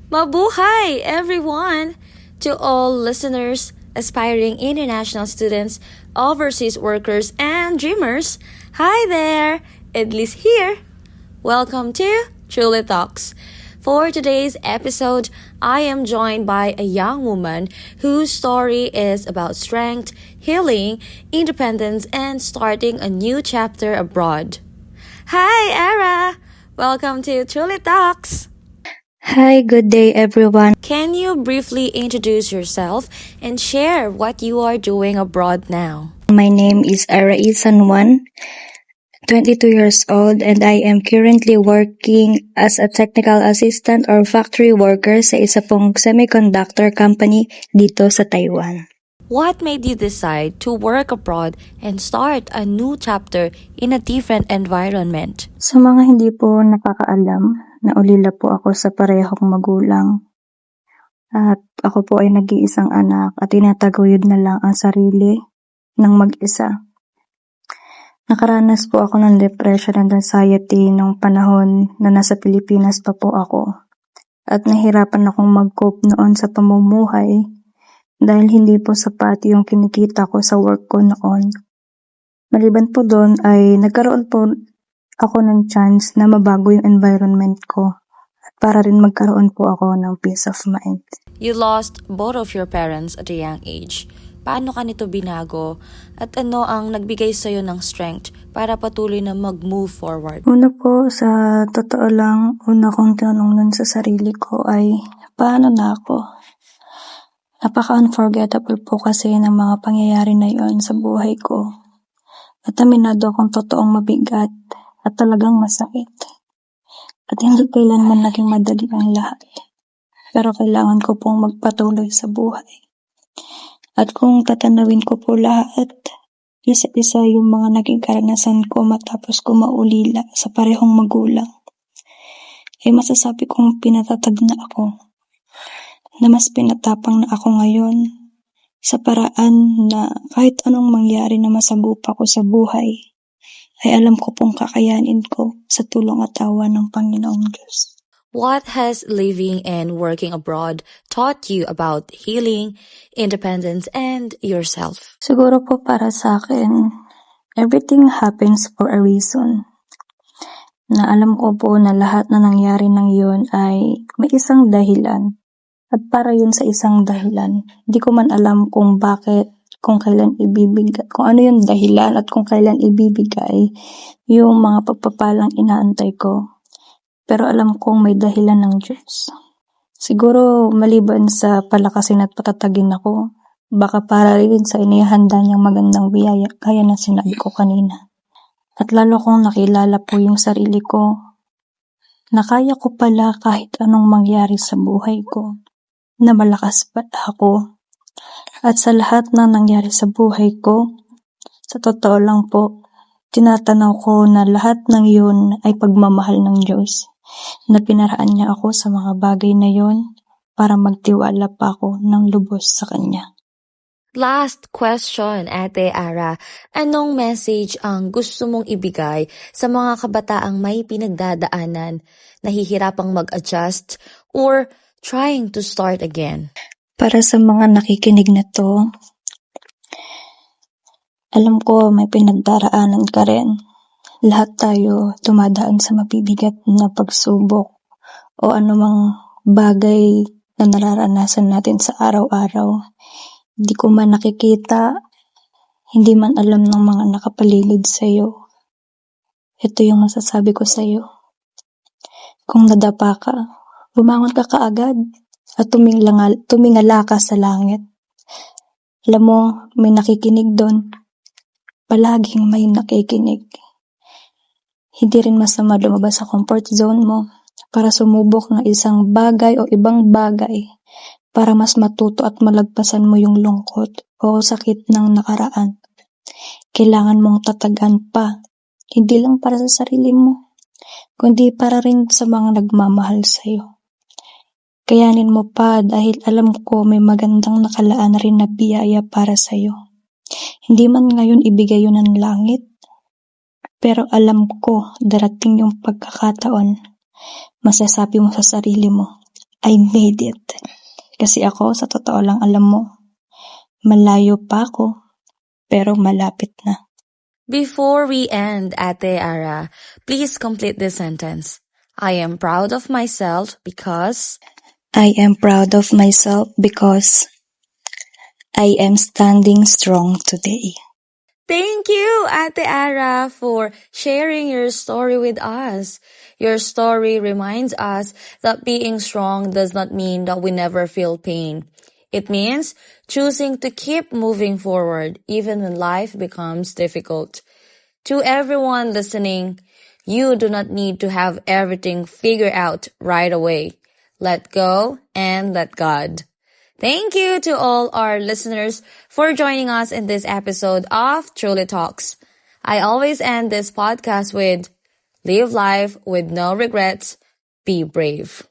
Mabuhay, everyone! To all listeners, aspiring international students, overseas workers, and dreamers, hi there! Idlis here. Welcome to Truly Talks. For today's episode, I am joined by a young woman whose story is about strength, healing, independence, and starting a new chapter abroad. Hi, Era! Welcome to Truly Talks. Hi, good day everyone. Can you briefly introduce yourself and share what you are doing abroad now? My name is Arai Sanwan, 22 years old, and I am currently working as a technical assistant or factory worker sa isa pong semiconductor company dito sa Taiwan. What made you decide to work abroad and start a new chapter in a different environment? Sa mga hindi po nakakaalam, naulila po ako sa parehong magulang. At ako po ay nag-iisang anak at tinataguyod na lang ang sarili ng mag-isa. Nakaranas po ako ng depression and anxiety nung panahon na nasa Pilipinas pa po ako. At nahirapan akong mag-cope noon sa pamumuhay dahil hindi po sapat yung kinikita ko sa work ko noon. Maliban po doon ay nagkaroon po ako ng chance na mabago yung environment ko at para rin magkaroon po ako ng peace of mind. You lost both of your parents at a young age. Paano ka nito binago? At ano ang nagbigay sa'yo ng strength para patuloy na mag-move forward? Una po, sa totoo lang, una kong tanong nun sa sarili ko ay, paano na ako? Napaka-unforgettable po kasi ng mga pangyayari na yon sa buhay ko. At aminado akong totoong mabigat at talagang masakit. At hindi kailanman naging madali ang lahat. Pero kailangan ko pong magpatuloy sa buhay. At kung tatanawin ko po lahat, isa-isa yung mga naging karanasan ko matapos ko maulila sa parehong magulang, ay masasabi kong pinatatag na ako. Na mas pinatapang na ako ngayon sa paraan na kahit anong mangyari na masagupa ko sa buhay, ay alam ko pong kakayanin ko sa tulong at awa ng Panginoong Diyos. What has living and working abroad taught you about healing, independence, and yourself? Siguro po para sa akin, everything happens for a reason. Na alam ko po na lahat na nangyari ng yun ay may isang dahilan. At para yun sa isang dahilan, hindi ko man alam kung bakit, kung kailan ibibigay, kung ano yung dahilan at kung kailan ibibigay yung mga pagpapalang inaantay ko. Pero alam kong may dahilan ng Diyos. Siguro maliban sa palakasin at patatagin ako, baka para rin sa inihanda niyang magandang biyaya, kaya na sinabi ko kanina. At lalo kong nakilala po yung sarili ko, na kaya ko pala kahit anong mangyari sa buhay ko, na malakas pa ako. At sa lahat na nangyari sa buhay ko, sa totoo lang po, tinatanaw ko na lahat ng yun ay pagmamahal ng Diyos, na pinaraan niya ako sa mga bagay na yun para magtiwala pa ako ng lubos sa Kanya. Last question, Ate Ara. Anong message ang gusto mong ibigay sa mga kabataang may pinagdadaanan, nahihirapang mag-adjust, or trying to start again? Para sa mga nakikinig na to, alam ko may pinagdaraanan ka rin. Lahat tayo dumadaan sa mabibigat na pagsubok o anumang bagay na nararanasan natin sa araw-araw. Hindi ko man nakikita, hindi man alam ng mga nakapaligid sa'yo. Ito yung masasabi ko sa'yo. Kung nadapa ka, bumangon ka kaagad at tumingala ka sa langit. Alam mo, may nakikinig doon. Palaging may nakikinig. Hindi rin masama lumabas sa comfort zone mo para sumubok ng isang bagay o ibang bagay para mas matuto at malagpasan mo yung lungkot o sakit ng nakaraan. Kailangan mong tatagan pa, hindi lang para sa sarili mo, kundi para rin sa mga nagmamahal sa'yo. Kayanin mo pa dahil alam ko may magandang nakalaan rin na biyaya para sa'yo. Hindi man ngayon ibigay yun ng langit, pero alam ko darating yung pagkakataon, masasabi mo sa sarili mo, I made it. Kasi ako, sa totoo lang alam mo, malayo pa ako, pero malapit na. Before we end, Ate Ara, please complete this sentence. I am proud of myself because I am proud of myself because I am standing strong today. Thank you, Ate Ara, for sharing your story with us. Your story reminds us that being strong does not mean that we never feel pain. It means choosing to keep moving forward even when life becomes difficult. To everyone listening, you do not need to have everything figured out right away. Let go and let God. Thank you to all our listeners for joining us in this episode of Truly Talks. I always end this podcast with live life with no regrets, be brave.